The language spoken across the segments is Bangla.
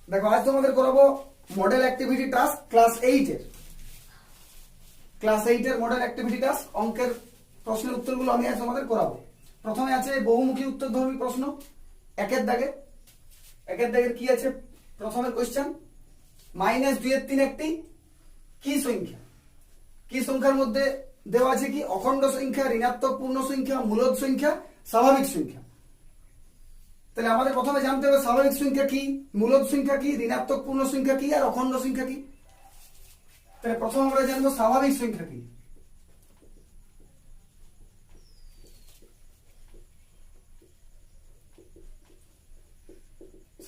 দেখো আজ তোমাদের করাবো মডেল অ্যাক্টিভিটি টাস্ক ক্লাস 8 এর মডেল অ্যাক্টিভিটি টাস্ক অঙ্কের প্রশ্নের উত্তরগুলো আমি আজ তোমাদের করাবো। প্রথমে আছে বহুমুখী উত্তরধর্মী প্রশ্ন একের দাগের কি আছে প্রথমের কোশ্চেন, -2/3 একটি কি সংখ্যা? কি সংখ্যার মধ্যে দেওয়া আছে কি অখণ্ড সংখ্যা, ঋণাত্মক পূর্ণ সংখ্যা, মূলদ সংখ্যা, স্বাভাবিক সংখ্যা। তাহলে আমাদের প্রথমে জানতে হবে স্বাভাবিক সংখ্যা কি, মূলদ সংখ্যা কি, ঋণাত্মক পূর্ণ সংখ্যা কি আর অখণ্ড সংখ্যা কি। তাহলে প্রথম আমরা জানবো স্বাভাবিক সংখ্যা কি।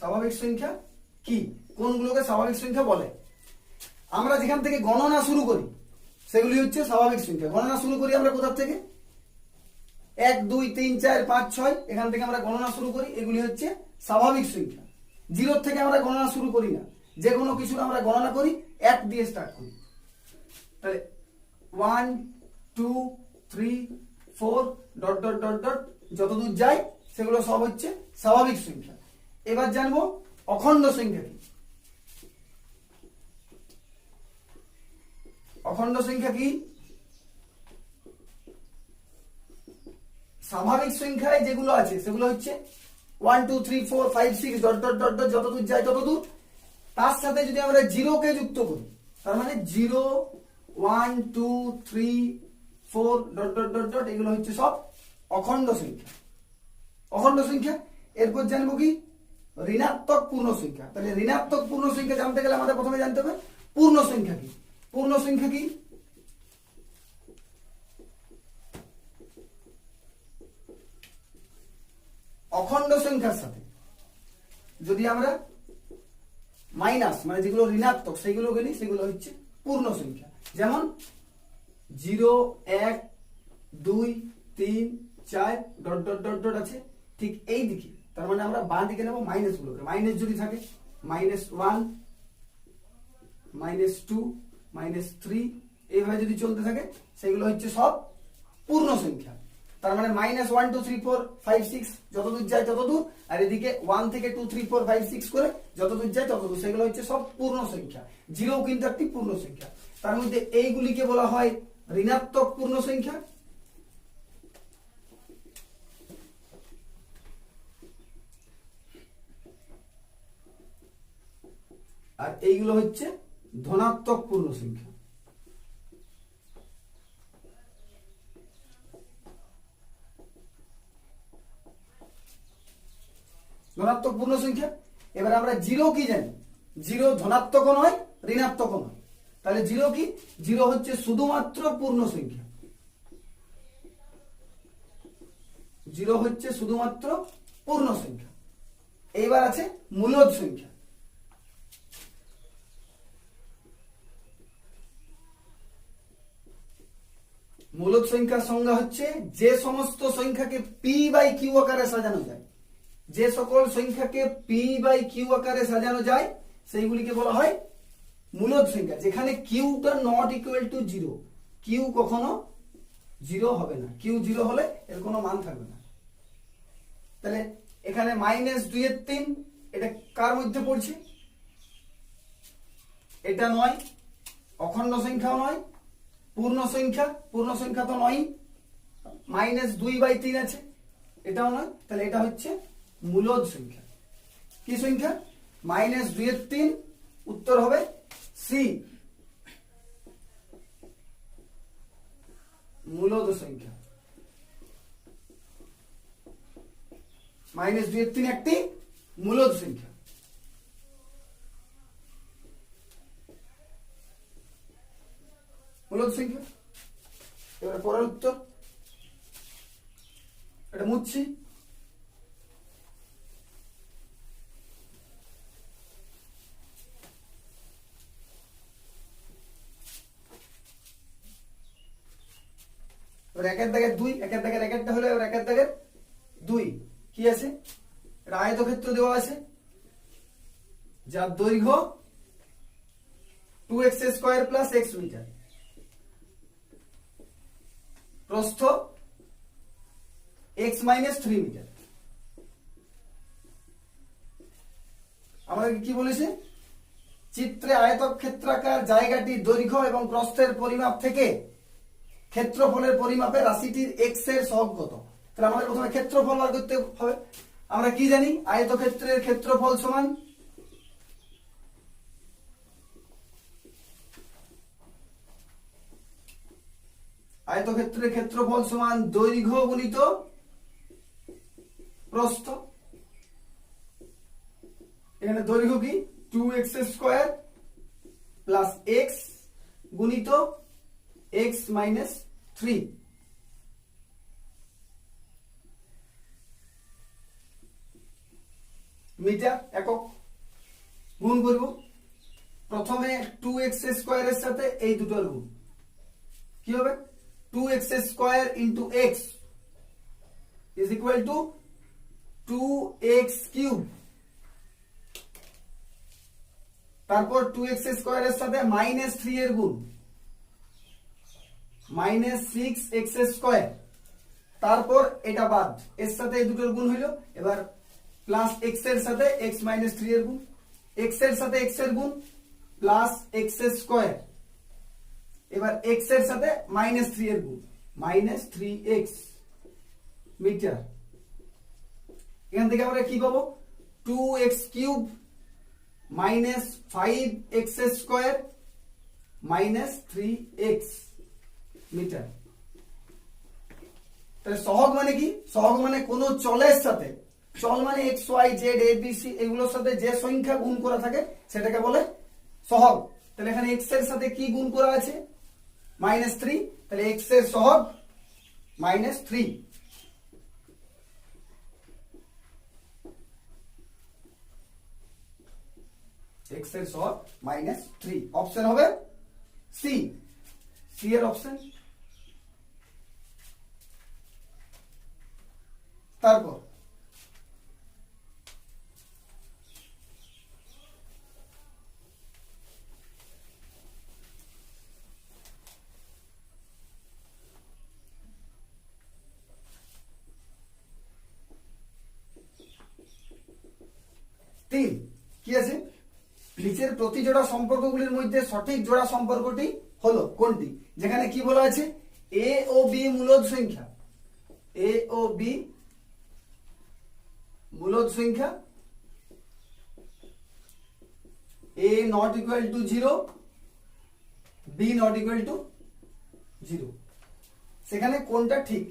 স্বাভাবিক সংখ্যা কি, কোনগুলোকে স্বাভাবিক সংখ্যা বলে? আমরা যেখান থেকে গণনা শুরু করি সেগুলি হচ্ছে স্বাভাবিক সংখ্যা। গণনা শুরু করি আমরা কোথা থেকে? 1 2 3 4 5 6 এখান থেকে আমরা গণনা শুরু করি, এগুলি হচ্ছে স্বাভাবিক সংখ্যা। 0 থেকে আমরা গণনা শুরু করি না, যে কোনো কিছু আমরা গণনা করি 1 দিয়ে স্টার্ট করি। তাহলে 1 2 3 4 ডট ডট ডট ডট যতদূর যায় সেগুলো সব হচ্ছে স্বাভাবিক সংখ্যা। এবার জানবো অখণ্ড সংখ্যা কি। অখণ্ড সংখ্যা কি? স্বাভাবিক সংখ্যায় যেগুলো আছে সেগুলো হচ্ছে 1 2 3 4 5 6 ডট ডট ডট ডট যতদূর যায় ততদূর। তার সাথে যদি আমরা 0 কে যুক্ত করি তার মানে 0 1 2 3 4 ডট ডট ডট ডট এগুলো হচ্ছে সব অখণ্ড সংখ্যা। অখণ্ড সংখ্যা। এরপর জানবো কি ঋণাত্মক পূর্ণ সংখ্যা। তাহলে ঋণাত্মক পূর্ণ সংখ্যা জানতে গেলে আমাদের প্রথমে জানতে হবে পূর্ণ সংখ্যা কি। পূর্ণ সংখ্যা কি? অখণ্ড সংখ্যার সাথে যদি আমরা মাইনাস মানে যেগুলো ঋণাত্মক সেগুলো গেলি সেগুলো হচ্ছে পূর্ণ সংখ্যা। যেমন 0 1 2 3 4 ডট ডট ডট ডট আছে ঠিক এই দিকে, তার মানে আমরা বাঁ দিকে নেব মাইনাস গুলোকে। মাইনাস যদি থাকে -1 -2 -3 এইভাবে যদি চলতে থাকে সেগুলো হচ্ছে সব পূর্ণ সংখ্যা। তার মানে -1 2 3 4 5 6 যতদূর যায় ততদূর, আর এদিকে 1 থেকে 2 3 4 5 6 করে যতদূর যায় ততদূর, সেগুলো হচ্ছে সব পূর্ণ সংখ্যা। 0 কিন্তু একটি পূর্ণ সংখ্যা। তার মধ্যে এইগুলিকে বলা হয় ঋণাত্মক পূর্ণ সংখ্যা। আর এইগুলো হচ্ছে ধনাত্মক পূর্ণ সংখ্যা। ধনাত্মক পূর্ণ সংখ্যা। এবার আমরা 0 কি জানি? 0 ধনাত্মক নয় ঋণাত্মক নয়। তাহলে 0 কি? 0 হচ্ছে শুধুমাত্র পূর্ণ সংখ্যা। 0 হচ্ছে শুধুমাত্র পূর্ণ সংখ্যা। এইবার আছে মূলদ সংখ্যা। মূলদ সংখ্যার সংজ্ঞা হচ্ছে যে সমস্ত সংখ্যাকে p/q আকারে সাজানো যায়। যে সকল সংখ্যাকে p/q আকারে সাজানো যায় সেইগুলিকে বলা হয় মূলদ সংখ্যা। যেখানে কিউটা নট ইকুয়াল টু 0, কিউ কখনো 0 হবে না। কিউ 0 হলে এর কোনো মান থাকবে না। তাহলে এখানে -2/3 এটা কার মধ্যে পড়ছে? এটা নয়, অখণ্ড সংখ্যাও নয়, পূর্ণ সংখ্যা। পূর্ণ সংখ্যা তো নয়। -2/3 আছে, এটাও নয়। তাহলে এটা হচ্ছে মূলদ সংখ্যা। কি সংখ্যা? -2/3। উত্তর হবে সি, মূলদ সংখ্যা। -2/3 একটি মূলদ সংখ্যা। মূলদ সংখ্যা। এবার পরের উত্তর, এটা মুছছি। একের দাগের 2, একের দাগের একটা হলো, এবার একের দাগের 2 কি আছে? এটা আয়তক্ষেত্র দেওয়া আছে যার দৈর্ঘ্য 2x² + x মিটার, প্রস্থ x - 3 মিটার। আমাদেরকে কি বলেছে, চিত্রে আয়তক্ষেত্রাকার জায়গাটি দৈর্ঘ্য এবং প্রস্থের পরিমাপ থেকে ক্ষেত্রফলের পরিমাপে রাশিটির এক্স এর সহগ কত। তাহলে আমাদের প্রথমে ক্ষেত্রফল বার করতে হবে। আমরা কি জানি, আয়তক্ষেত্রের ক্ষেত্রফল সমান আয়তক্ষেত্রের ক্ষেত্রফল সমান দৈর্ঘ্য গুণিত প্রস্থ। এখানে দৈর্ঘ্য কি 2x² প্লাস x গুণিত x মাইনাস 3। মিটার একক। গুণ করব প্রথমে 2x² এর সাথে এই দুটোর গুণ। কি হবে, 2x² into x is equal two 2x³ তারপর 2x² এর সাথে -3 এর গুণ -6x², তারপর এটা বাদ, এর সাথে এই দুটোর গুণ হইল। এবার প্লাস x এর সাথে x -3 এর গুণ, x এর সাথে x এর গুণ প্লাস x², এবার x এর সাথে -3 এর গুণ -3x মিটার। এখান থেকে আমরা কি পাবো, 2x³ -5x² -3x মিটার। তাহলে সহগ মানে কি, সহগ মানে কোন চলের সাথে, চল মানে x y z a b c এগুলোর সাথে যে সংখ্যা গুণ করা থাকে সেটাকে বলে সহগ। তাহলে এখানে x এর সাথে কি গুণ করা আছে, -3, তাহলে x এর সহগ -3। x এর সহগ -3, অপশন হবে সি, সি এর অপশন। তারপর তিন কি আছে, নিচের প্রতি জোড়া সম্পর্কগুলির মধ্যে সঠিক জোড়া সম্পর্কটি হলো কোনটি। যেখানে কি বলা আছে, a ও b মূলদ সংখ্যা, a ও b মূলদ সংখ্যা, a not equal to 0, b not equal to 0। সেখানে কোনটা ঠিক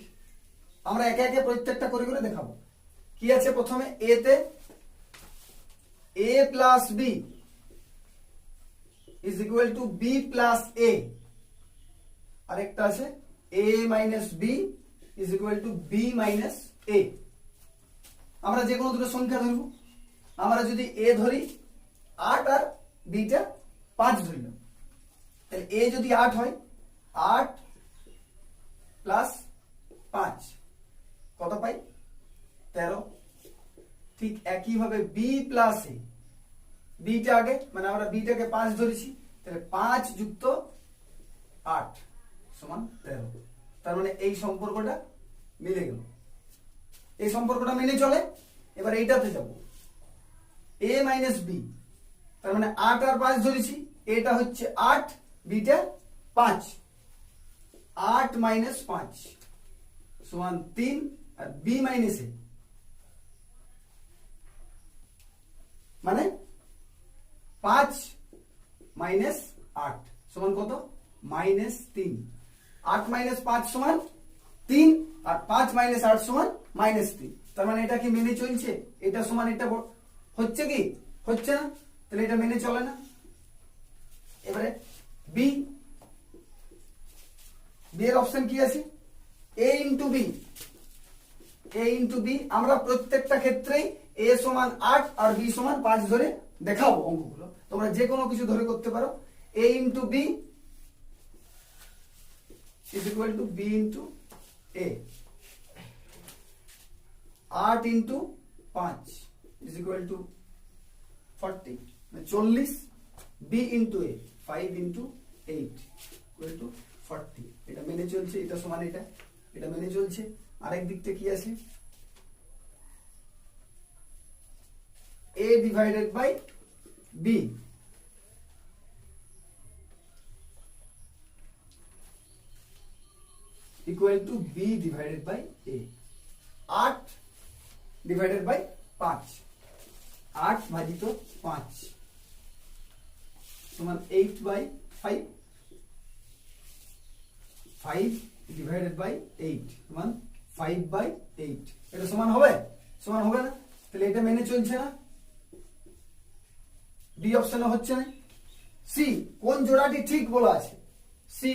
আমরা একে একে প্রত্যেকটা করে করে দেখাবো। কি আছে, প্রথমে a তে a plus b is equal to b plus a, আরেকটা আছে a minus b is equal to b minus a। আমরা যে কোনো দুটো সংখ্যা ধরব। আমরা যদি a ধরি 8 আর b টা 5 ধরলাম, তাহলে a যদি 8 হয়, 8 প্লাস 5 কত পাই, 13। ঠিক একই ভাবে b প্লাস a, b টা আগে মানে আমরা b টাকে 5 ধরেছি, তাহলে 5 যুক্ত 8 সমান 13। তার মানে এই সম্পর্কটা মিলে গেল, এই সম্পর্কটা মেনে চলে। এবার এইটাতে যাব, a মাইনাস b, তার মানে 8 আর 5 ধরেছি, এটা হচ্ছে 8, b টা 5, 8 মাইনাস 5 সমান 3, আর b মাইনাস a মানে 5 মাইনাস 8 সমান কত, -3। 8 মাইনাস 5 সমান 3, আর 5 মাইনাস 8 সমান -3। তার মানে এটা কি মেনে চলছে, এটা সমান এটা হচ্ছে কি, হচ্ছে না, তাহলে এটা মেনে চলে না। এবারে বি, বি এর অপশন কি আছে, a into b, a into b. আমরা প্রত্যেকটা ক্ষেত্রেই a সমান 8 আর b সমান 5 ধরে দেখাবো অঙ্কগুলো, তোমরা যে কোনো কিছু ধরে করতে পারো। a into b is equal to b into a, 8 into 5 is equal to 40 40, b into a 5 into 8 equal to 40। এটা মেনে চলছে, এটা সমান এটা, এটা মেনে চলছে। আরেক দিকটা কি আছে, a divided by b equal to b divided by a। 8 divided by 5, 8 ভাজিত 5 সমান 8 বাই 5, 5 ডিভাইডেড বাই 8 সমান 5 বাই 8। এটা সমান হবে? সমান হবে না? তাহলে এটা মেনে চলছে না, ডি অপশনে হচ্ছে না। সি, কোন জোড়াটি ঠিক বলা আছে? সি,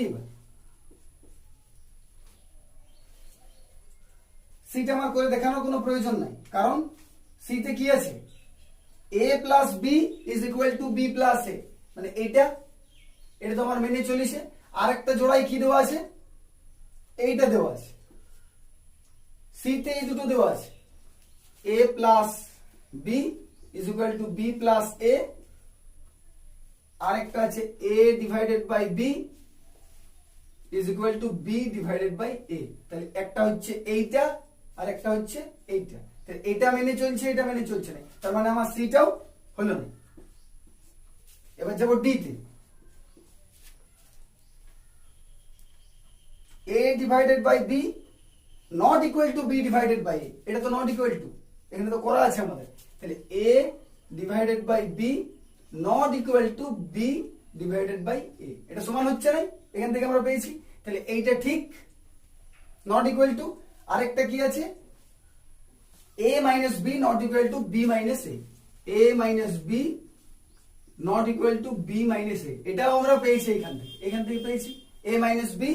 সিটা আমার করে দেখানোর কোনো প্রয়োজন নাই, কারণ সিতে কি আছে? a plus b is equal to b plus a, মানে এটা তো আমার মেনে চলেছে। আর একটা জোড়াই কি দেওয়া আছে? এইটা দেওয়া আছে। সিতে এই দুটো দেওয়া আছে, a plus b is equal to b plus a, আর একটা আছে a divided by b is equal to b divided by a. তাহলে একটা হচ্ছে এইটা আর একটা হচ্ছে এইটা। তাহলে এটা মেনে চলছে, এটা মেনে চলছে না, তার মানে আমার সিটাও হলো না। এবার যাবো ডি তে। a divided by b not equal to b divided by a, এটা তো নট ইকুয়াল টু, এখানে তো করা আছে আমাদের। তাহলে a divided by b not equal to b divided by a, এটা সমান হচ্ছে না, এখান থেকে আমরা পেয়েছি। তাহলে এইটা ঠিক, নট ইকুয়াল টু। আরেকটা কি আছে? a minus b not equal to b minus a, a minus b not equal to b minus a, এটাও আমরা পেয়েছি এখান থেকে পেয়েছি। a মাইনাস বি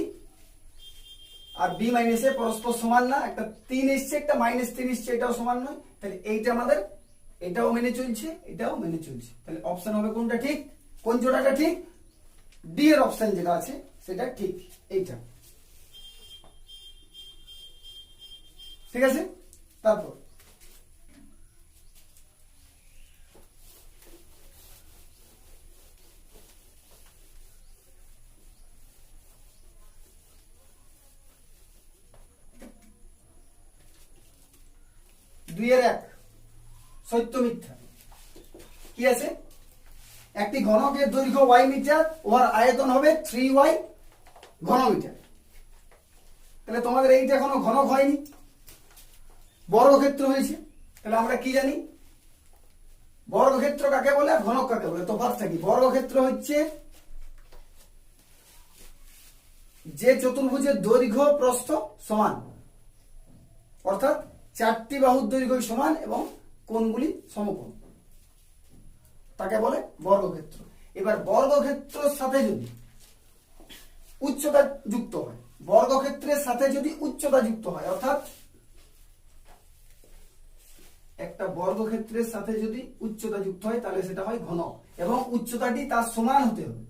আর বি মাইনাস এ পরস্পর সমান না, একটা 3 এসছে একটা -3 এসছে, এটাও সমান নয়। তাহলে এইটা আমাদের, এটাও মেনে চলছে, এটাও মেনে চলছে। তাহলে অপশন হবে কোনটা ঠিক? কোন জোড়াটা ঠিক? ডি এর অপশন যেটা আছে সেটা ঠিক, এইটা। ঠিক আছে, তারপর দুইয়ের এক, সত্য মিথ্যা। কি আছে? একটি ঘনকের দৈর্ঘ্য y মিটার, ওর আয়তন হবে 3y ঘনমিটার। তাহলে তোমাদের এইটা এখনো ঘনক হয়নি, বর্গক্ষেত্র হয়েছে। তাহলে আমরা কি জানি বর্গক্ষেত্র কাকে বলে আর ঘনক কাকে বলে? তফাৎটা কি? বর্গক্ষেত্র হচ্ছে যে চতুর্ভুজের দৈর্ঘ্য প্রস্থ সমান, অর্থাৎ 4টি বাহুর দৈর্ঘ্য সমান এবং কোণগুলি সমকোণ, তাকে বলে বর্গক্ষেত্র। এবার বর্গক্ষেত্রের সাথে যদি উচ্চতা যুক্ত হয়, বর্গক্ষেত্রের সাথে যদি উচ্চতা যুক্ত হয়, অর্থাৎ একটা বর্গক্ষেত্রের সাথে যদি উচ্চতা যুক্ত হয় তাহলে সেটা হয় ঘনক, এবং উচ্চতাটি তার সমান হতে হবে।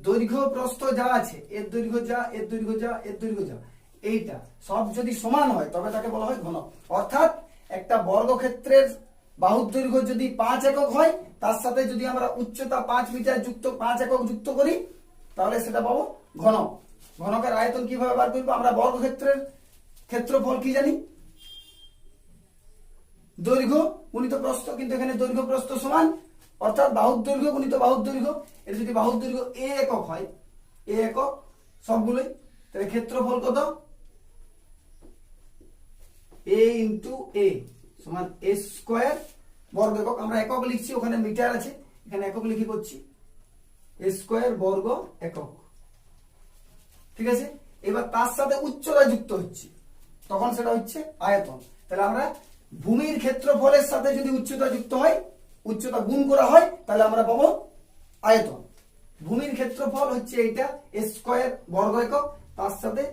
দৈর্ঘ্য প্রস্থ যা আছে, এর দৈর্ঘ্য যা, এর দৈর্ঘ্য যা, এর দৈর্ঘ্য যা, এইটা সব যদি সমান হয় তবে তাকে বলা হয় ঘনক। অর্থাৎ একটা বর্গক্ষেত্রের বাহুর দৈর্ঘ্য যদি 5 একক হয়, তার সাথে যদি আমরা উচ্চতা 5 মিটার যুক্ত 5 একক যুক্ত করি, তাহলে সেটা পাবো ঘনক। ঘনকের আয়তন কিভাবে বার করবো? আমরা বর্গক্ষেত্রের ক্ষেত্রফল কি জানি? দৈর্ঘ্য গুণিত প্রস্থ, কিন্তু এখানে দৈর্ঘ্য প্রস্থ সমান, অর্থাৎ বাহুর দৈর্ঘ্য গুণিত বাহুর দৈর্ঘ্য। এটা যদি বাহুর দৈর্ঘ্য a একক হয়, a একক সবগুলোই, তাহলে ক্ষেত্রফল কত? a ইন্টু a সমান a স্কোয়ার বর্গ একক। আমরা একক লিখছি, ওখানে মিটার আছে, এখানে একক লিখে করছি, a স্কোয়ার বর্গ একক। ঠিক আছে, এবার তার সাথে উচ্চতা যুক্ত হচ্ছে, তখন সেটা হচ্ছে আয়তন। তাহলে আমরা ভূমির ক্ষেত্রফলের সাথে যদি উচ্চতা যুক্ত হয়, উচ্চতা গুণ করা হয়, তাহলে আমরা পাবো আয়তন। ভূমির ক্ষেত্রফল হচ্ছে এইটা, a স্কোয়ার বর্গ একক, তার সাথে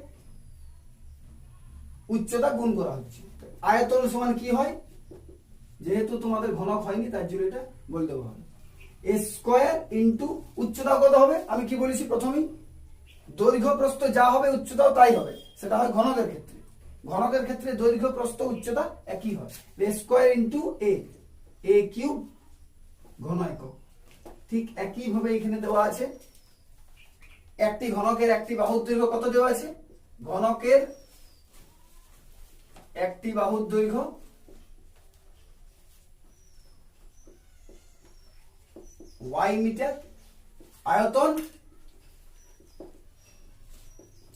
উচ্চতা গুণ করা হচ্ছে। আয়তন সমান কি হয়? যেহেতু তোমাদের ঘনক হয়নি তার জন্য এটা বলতে হবে, a স্কোয়ার ইন্টু উচ্চতা কত হবে? আমি কি বলেছি প্রথমেই, দৈর্ঘ্য প্রস্থ যা হবে উচ্চতাও তাই হবে, সেটা হয় ঘনকের ক্ষেত্রে। ঘনকের ক্ষেত্রে দৈর্ঘ্য প্রস্থ উচ্চতা একই হয়, a square into a cube ঘন একক। ঠিক একই ভাবে এখানে দেওয়া আছে, একটি ঘনকের একটি বাহুর দৈর্ঘ্য কত দেওয়া আছে? ঘনকের একটি বাহুর দৈর্ঘ্য y মিটার, আয়তন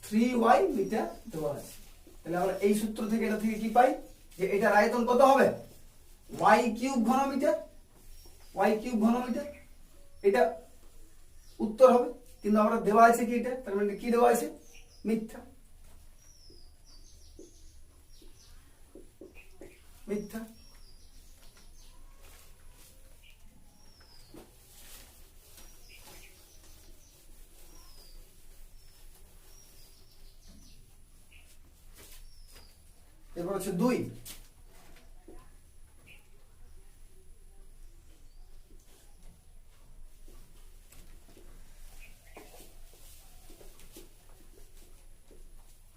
3y মিটার দেওয়া আছে। তাহলে আমরা এই সূত্র থেকে এটা থেকে কি পাই যে এটার আয়তন কত হবে y কিউব ঘনমিটার, y কিউব ঘনমিটার, এটা উত্তর হবে। কিন্তু আমরা দেওয়া আছে কি এটা, তার মানে কি দেওয়া আছে মিথ্যা, মিথ্যা। এরপর হচ্ছে 2,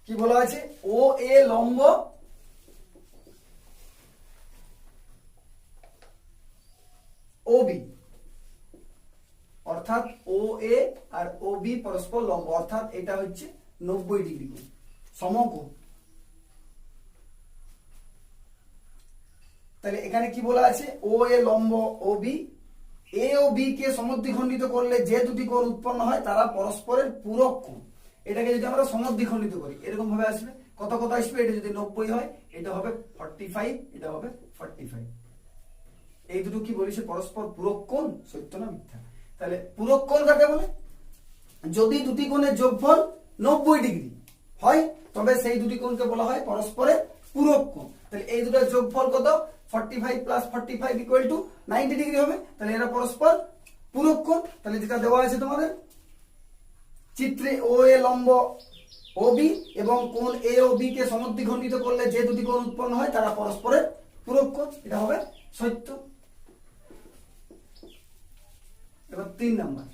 কি বলা আছে ও এ লম্ব ওবি, অর্থাৎ ও এ আর ও বি পরস্পর লম্ব, অর্থাৎ এটা হচ্ছে 90 ডিগ্রি কোণ, সমকোণ। তাহলে এখানে কি বলা আছে ও এ লম্ব ও বি, এ ও বি কে সমদ্বিখণ্ডিত করলে যে দুটি কোণ উৎপন্ন হয় তারা পরস্পরের পূরক কোণ। এটাকে যদি আমরা সমদ্বিখণ্ডিত করি এরকম ভাবে আসবে, কত কত আসবে, এটা যদি 90 হয় এটা হবে 45, এটা হবে 45। এই দুটো কি বলিছে পরস্পর পূরক কোণ, সত্য না মিথ্যা? তাহলে পূরক কোণ কাকে বলে? যদি দুটি কোণের যোগফল 90 ডিগ্রি হয় তবে সেই দুটি কোণকে বলা হয় পরস্পরের পূরক কোণ। তাহলে এই দুটোর যোগফল কত, 45 প্লাস 45 ইকুয়াল টু 90 ডিগ্রি হবে। তাহলে এরা পরস্পর পূরক কোণ। তাহলে যেটা দেওয়া আছে তোমাদের চিত্রে ও এ লম্ব ও বি এবং কোণ এ ও বি কে সমদ্বিখণ্ডিত করলে যে দুটি কোণ উৎপন্ন হয় তারা পরস্পরের পূরক কোণ, এটা হবে সত্য। এবার 3 নাম্বার,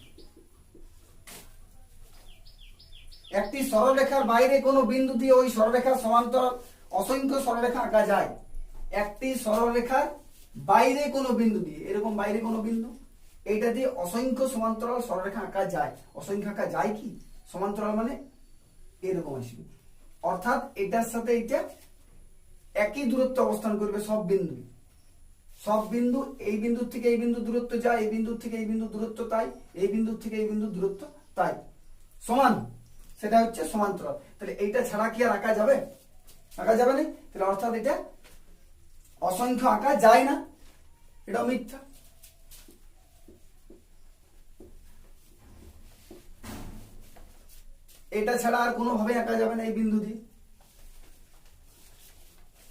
একটি সরলরেখার বাইরে কোনো বিন্দু দিয়ে ওই সরলরেখার সমান্তরাল অসংখ্য সরলরেখা আঁকা যায়। একটি সরলরেখার বাইরে কোনো বিন্দু দিয়ে, এরকম বাইরে কোনো বিন্দু, এইটা দিয়ে অসংখ্য সমান্তরাল সরলরেখা আঁকা যায়। অসংখ্য আঁকা যায় কি, সমান্তরাল মানে এরকম আসবে, অর্থাৎ এটার সাথে এটা একই দূরত্ব অবস্থান করবে সব বিন্দু। সব বিন্দু, এই বিন্দু থেকে এই বিন্দু দূরত্ব যায়, এই বিন্দু থেকে এই বিন্দু দূরত্ব তাই, এই বিন্দু থেকে এই বিন্দু দূরত্ব তাই, সমান, সেটা হচ্ছে সমান্তরাল। তাহলে এইটা ছাড়া কি আর আঁকা যাবে? আঁকা যাবে না। তাহলে অর্থাৎ এটা অসংখ্য আঁকা যায় না, এটা মিথ্যা। এটা ছাড়া আর কোনোভাবে আঁকা যাবে না এই বিন্দু দিয়ে।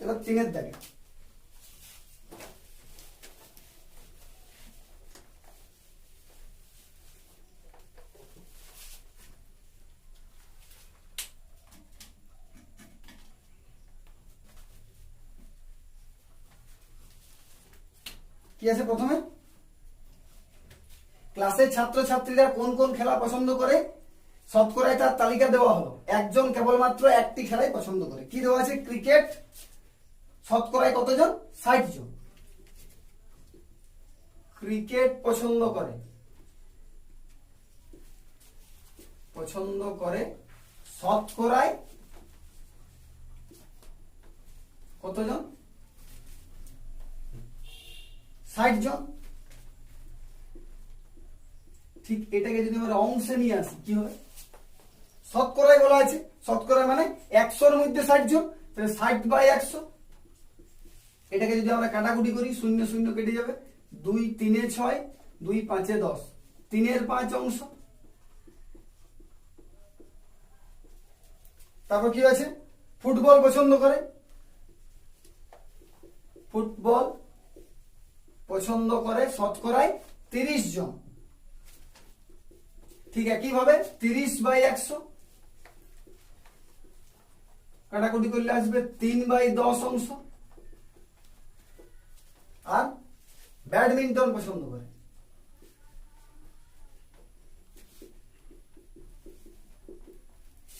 এবার 3 দাগে কি আছে, প্রথমে ক্লাসের ছাত্রছাত্রীরা কোন কোন খেলা পছন্দ করে শতকরায় তার তালিকা দেওয়া হলো। একজন কেবলমাত্র একটি খেলাই পছন্দ করে, কি দেওয়া আছে ক্রিকেট, শতকরায় কতজন 60 জন ক্রিকেট পছন্দ করে, শতকরায় কতজন 60 জন। ঠিক এটাকে যদি আমরা অংশে নিয়ে আসি কি হবে, শতকরায় বলা আছে, শতকরা মানে 100-র মধ্যে 60 জন, তাহলে 60/100। এটাকে যদি আমরা কাটাকুটি করি 0 0 কেটে যাবে, 2 3 6, 2 5 10, 3 5 অংশ। তারপর কি আছে, ফুটবল পছন্দ করে, ফুটবল পছন্দ করে শতকরায় 30 জন। ঠিক একইভাবে 30/100 কাটাকুটি করলে আসবে 3/10 অংশ। আর ব্যাডমিন্টন পছন্দ করে,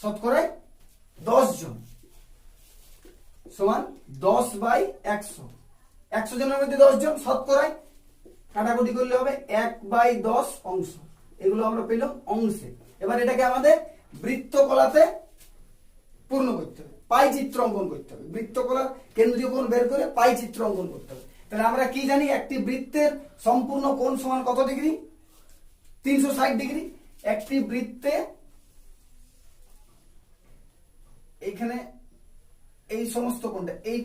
শতকরায় 10 জন সমান 10/100। 100 জনের মধ্যে 10 জন, শতকরায় কাটাকুটি করলে হবে 1/10 অংশ। এগুলো আমরা পেলাম অংশে। এবার এটাকে আমাদের বৃত্তকলাতে পূর্ণ করতে হবে, পাই চিত্র অঙ্কন করতে হবে। বৃত্তকলার কেন্দ্রীয় কোণ বের করে পাই চিত্র অঙ্কন করতে হবে। তাহলে আমরা কি জানি, একটি বৃত্তের সম্পূর্ণ কোণ সমান কত ডিগ্রি, 360 ডিগ্রি। একটি বৃত্তে এইখানে এই সমস্ত কোণটা, এই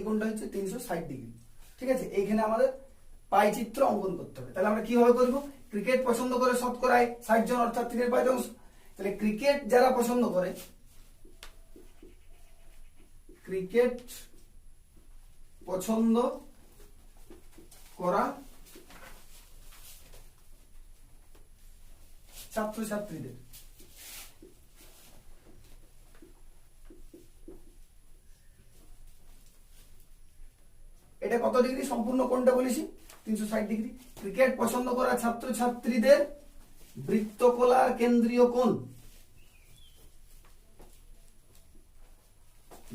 কোণটা হচ্ছে 360 ডিগ্রি। ঠিক আছে, এইখানে আমাদের পাই চিত্র অঙ্কন করতে হবে। তাহলে আমরা কিভাবে করব? ক্রিকেট পছন্দ করে শতকরায় 60 জন, অর্থাৎ 3/5 অংশ। তাহলে ক্রিকেট যারা পছন্দ করে, ক্রিকেট পছন্দ করা ছাত্রছাত্রীদের, এটা কত ডিগ্রি? সম্পূর্ণ কোণটা বলেছি 360 ডিগ্রি। ক্রিকেট পছন্দ করা ছাত্রছাত্রীদের বৃত্তকলার কেন্দ্রীয় কোণ,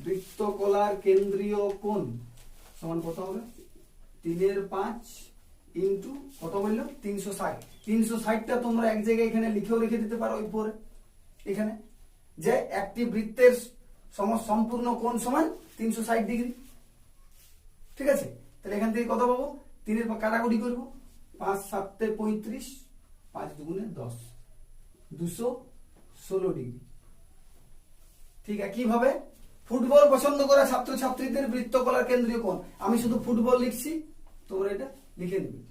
বৃত্তকলার কেন্দ্রীয় কোণ সমান কত হবে? 3/5 ইন্টু কত বললো? 360। 360টা তোমরা এক জায়গায় এখানে লিখেও রেখে দিতে পারো উপরে, এখানে যে একটি বৃত্তের সম্পূর্ণ কোণ সমান 360 ডিগ্রি। ঠিক আছে, তাহলে এখান থেকে কত পাবো? 3 কাটাকুটি করবো, 5 7 35, 5 2 10, 216 ডিগ্রি। ঠিক আছে, কিভাবে? ফুটবল পছন্দ করা ছাত্রছাত্রীদের বৃত্তকলার কেন্দ্রীয় কোণ, আমি শুধু ফুটবল লিখছি, তোমরা এটা লিখে নেবে।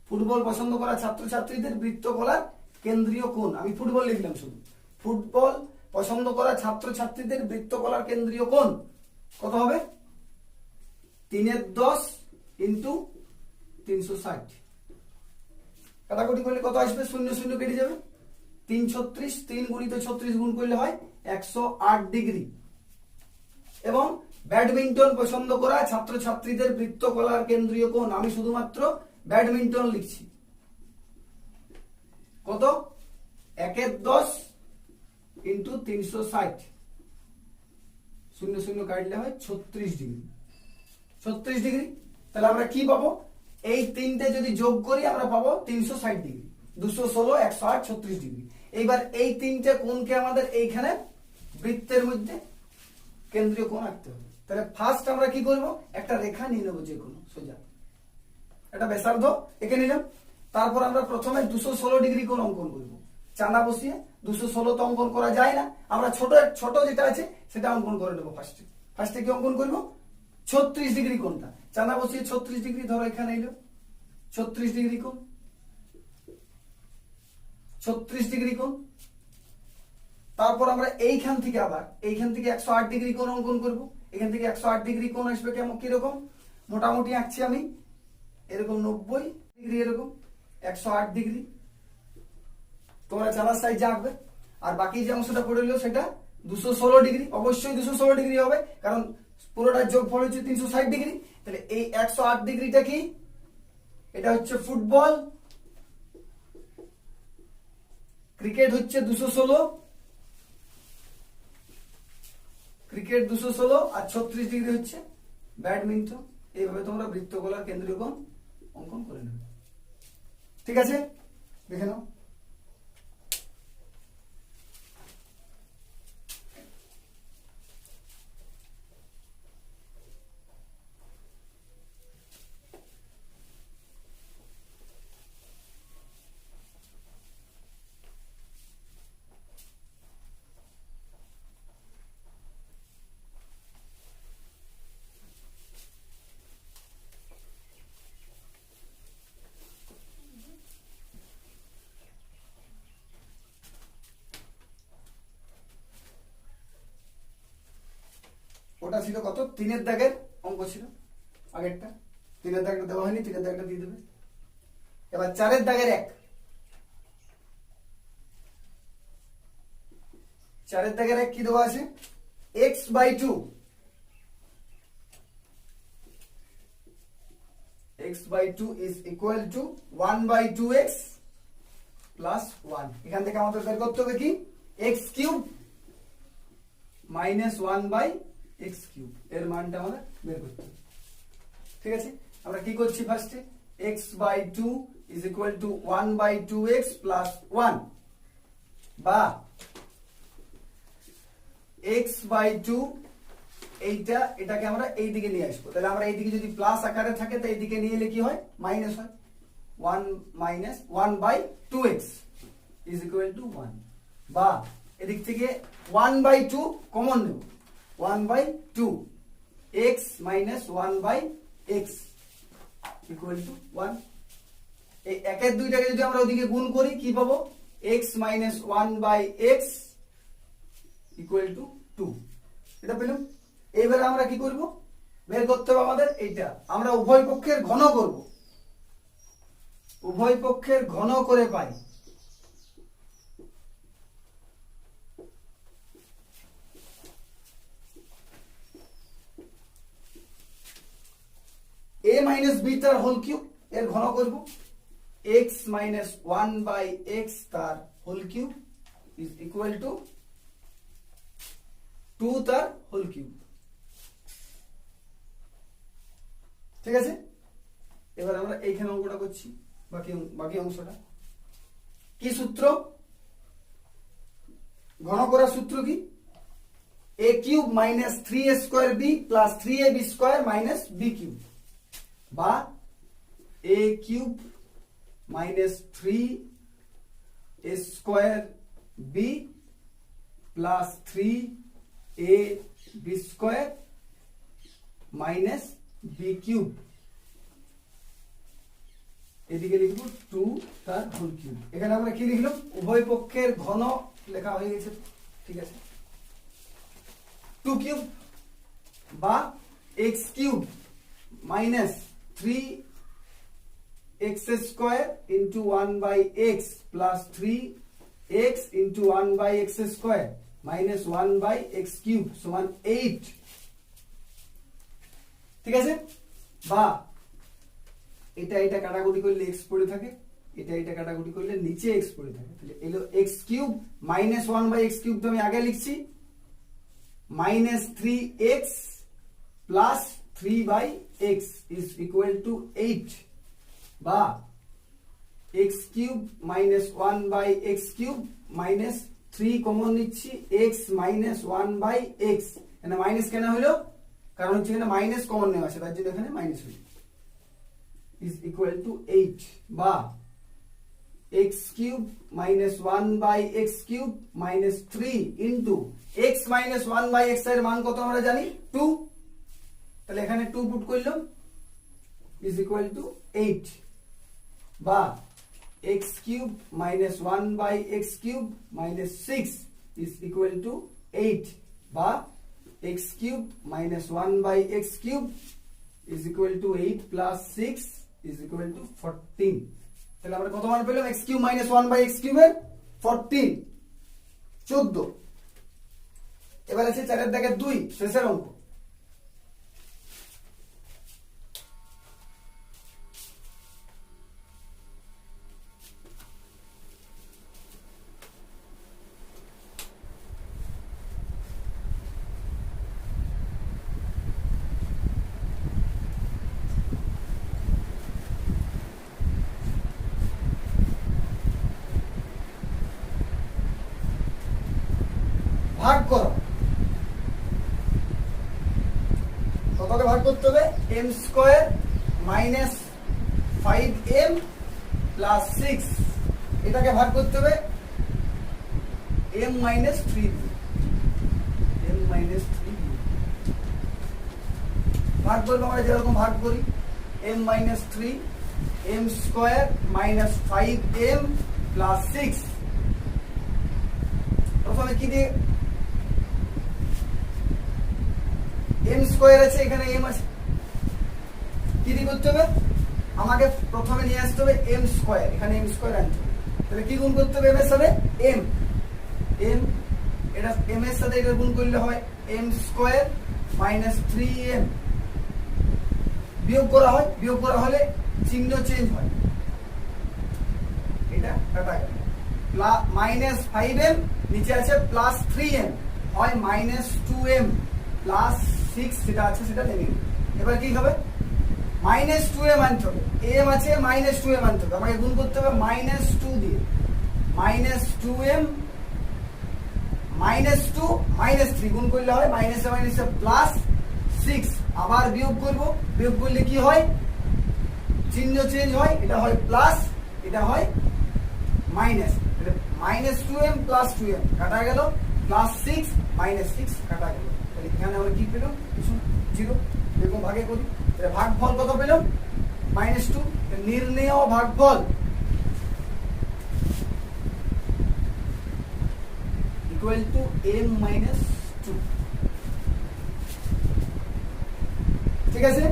ফুটবল পছন্দ করা ছাত্রছাত্রীদের বৃত্তকলার কেন্দ্রীয় কোণ, আমি ফুটবল লিখলাম শুধু। ফুটবল পছন্দ করা ছাত্রছাত্রীদের বৃত্তকলার কেন্দ্রীয় কোণ কত হবে? 3/10 ইন্টু 360। কাটাকুটি করলে কত আসবে? 0 0 কেটে যাবে, 3 36, 3 গুণিত 36 গুণ করলে হয় 108 ডিগ্রি। এবং ব্যাডমিন্টন পছন্দ করা ছাত্রছাত্রীদের বৃত্তকলার কেন্দ্রীয় কোণ, আমি শুধুমাত্র ব্যাডমিন্টন লিখছি, কত? 1/10 ইন্টু 360, 0 0 কাটলে হয় 36 ডিগ্রি। 36 ডিগ্রি। তাহলে আমরা কি পাবো? এই তিনটে যদি যোগ করি আমরা পাবো 360 ডিগ্রি। 216, 108, 36 ডিগ্রি। এইবার এই তিনটে কোণকে আমাদের এইখানে বৃত্তের মধ্যে কেন্দ্রীয় কোণ আঁকতে হবে। তাহলে ফার্স্ট আমরা কি করব? একটা রেখা নিয়ে নেবো, যে কোনো সোজা একটা ব্যাসার্ধ এঁকে নিলাম। তারপর আমরা প্রথমে 216 ডিগ্রি কোণ অঙ্কন করব, চাঁদা বসিয়ে। 216 তো অঙ্কন করা যায় না, আমরা ছোট যেটা আছে সেটা অঙ্কন করে নেবো। ফার্স্টে কি অঙ্কন করব? 36 ডিগ্রি কোণটা, চাঁদা বসিয়ে 36 ডিগ্রি ধরো, এখানে এলো 36 ডিগ্রি কোণ, 36 ডিগ্রি কোণ। তারপর আমরা এইখান থেকে 108 ডিগ্রি কোণ অঙ্কন করব। এখান থেকে 108 ডিগ্রি কোণ আসবে কেমন, কিরকম? মোটামুটি আঁকছি আমি, এরকম 90 ডিগ্রি, এরকম 108 ডিগ্রি। তোমরা চালার সাইজ আঁকবে। আর বাকি যে অংশটা পড়ে এলো সেটা 216 ডিগ্রি, অবশ্যই 216 ডিগ্রি হবে, কারণ পুরোটা যোগফল হচ্ছে 360 ডিগ্রি। তাহলে এই 108 ডিগ্রিটা কি? এটা হচ্ছে ফুটবল, ক্রিকেট হচ্ছে 216, ক্রিকেট 216, আর 36 ডিগ্রি হচ্ছে ব্যাডমিন্টন। এইভাবে তোমরা বৃত্তকলার কেন্দ্রীয় কোণ অঙ্কন করে নেবে। ঠিক আছে, দেখে নাও। ওটা ছিল কত? 3-এর দাগের অঙ্ক ছিল আগেরটা, 3-এর দাগটা দেওয়া হয়নি, 3-এর দাগটা দিয়ে দেবে। এবার 4-এর দাগের 1, 4-এর দাগের 1 কি দেওয়া আছে? x/2, x/2 is equal to 1/2x plus 1। এখান থেকে আমাদের বের করতে হবে কি? x³ minus 1/x³ এর মানটা আমাদের বের করতে হবে। ঠিক আছে, আমরা কি করছি? ফার্স্টে x/2 is equal to 1/2x plus 1, বা x/2 এটাকে আমরা এই দিকে নিয়ে আসবো। তাহলে আমরা এইদিকে যদি প্লাস আকারে থাকে তো এইদিকে নিয়ে এলে কি হয়? মাইনাস হয়। 1 minus 1/2x is equal two 1, বা এদিক থেকে 1/2 কমন নেব, 1/2 x minus 1/x equal to 1। এই একের দুইটাকে যদি আমরা ওদিকে গুণ করি কি পাবো, x minus 1/x equal to 2, এটা পেলাম। এইবারে আমরা কি করব, বের করতে হবে আমাদের এইটা, আমরা উভয় পক্ষের ঘন করব, উভয় পক্ষের ঘন করে পাই a মাইনাস b তার হোল কিউব, এর ঘন করব, x মাইনাস 1/x তার whole cube is equal to 2 তার হোল কিউব। ঠিক আছে, এবার আমরা এইখানে অঙ্কটা করছি, বাকি অংশটা কি সূত্র, ঘন করার সূত্র কি, a cube minus 3a square b plus 3ab square minus b cube, বা a cube minus 3a square b plus 3ab square minus b cube, এদিকে লিখব 2 তার হোল কিউব। এখানে আমরা কি লিখলাম, উভয় পক্ষের ঘন লেখা হয়ে গেছে। ঠিক আছে, 2 কিউব বা x cube minus 3x square into 1/x plus 3x into 1/x square minus 1/x cube সমান 8। ঠিক আছে, বা এটা কাটাকুটি করলে x পড়ে থাকে, এটা কাটাকুটি করলে নিচে x পড়ে থাকে, তাহলে এলো x cube minus 1/x cube, তো আমি আগে লিখছি minus 3x plus 3/x is equal two 8, বা x cube minus 1/x cube minus 3 common নিচ্ছি, x মাইনাস 1/x, এখানে মাইনাস কেন হলো, কারণ হচ্ছে এখানে মাইনাস কমন নেওয়া আছে, তার জন্য এখানে মাইনাস হলো, is equal to 8, বা x cube minus 1/x cube minus 3 into x minus 1/x এর মান কত আমরা জানি 2, তাহলে এখানে 2 পুট করলাম is equal to 8, বা x cube minus 1/x cube minus 6 is equal to 8, বা x cube minus 1/x cube is equal to 8 plus 6 is equal to 14। তাহলে আমরা কত মান পেলাম, x কিউব মাইনাস 1/x কিউবের 14, 14। এবার আছে 4 এর দাগের 2 শেষের অঙ্ক, ভাগ করো, কতকে ভাগ করতে হবে, m square minus 5m plus 6, এটাকে ভাগ করতে হবে m মাইনাস 3, ভাগ করবো আমরা যেরকম ভাগ করি, m minus 3 m square minus 5m plus 6, প্রথমে কি দিয়ে m স্কয়ার আছে, এখানে m আছে, কি দিয়ে করতে হবে, আমাকে প্রথমে নিয়ে আসতে হবে m স্কয়ার, এখানে m স্কয়ার আনতে হবে, তাহলে কি গুণ করতে হবে, m এর সাথে m, এটা m এর সাথে এটা গুণ করলে হয় m স্কয়ার মাইনাস 3m, বিয়োগ করা হয়, বিয়োগ করা হলে চিহ্ন চেঞ্জ হয়, এটা কাটা গেল, মাইনাস 5m নিচে আছে প্লাস 3m, হয় মাইনাস 2m প্লাস 6 যেটা আছে সেটা নেমে গেল। এবার কি হবে, মাইনাস 2m আনতে হবে, m আছে মাইনাস 2m আনতে হবে, আমাকে গুণ করতে হবে মাইনাস 2 দিয়ে, মাইনাস 2m মাইনাস 2 মাইনাস 3 গুণ করলে হয় মাইনাস প্লাস 6, আবার বিয়োগ করব, বিয়োগ করলে কি হয়, চিহ্ন চেঞ্জ হয়, এটা হয় প্লাস, এটা হয় মাইনাস। -2m + 2m কাটা গেল, +6 -6 কাটা গেল। তাহলে এখানে আমরা কি পেলাম? কিছু 0। এরকম ভাগে করি, তাহলে ভাগফল কত পেলাম? -2। নির্ণেয় ভাগফল equal to m - 2। ঠিক আছে।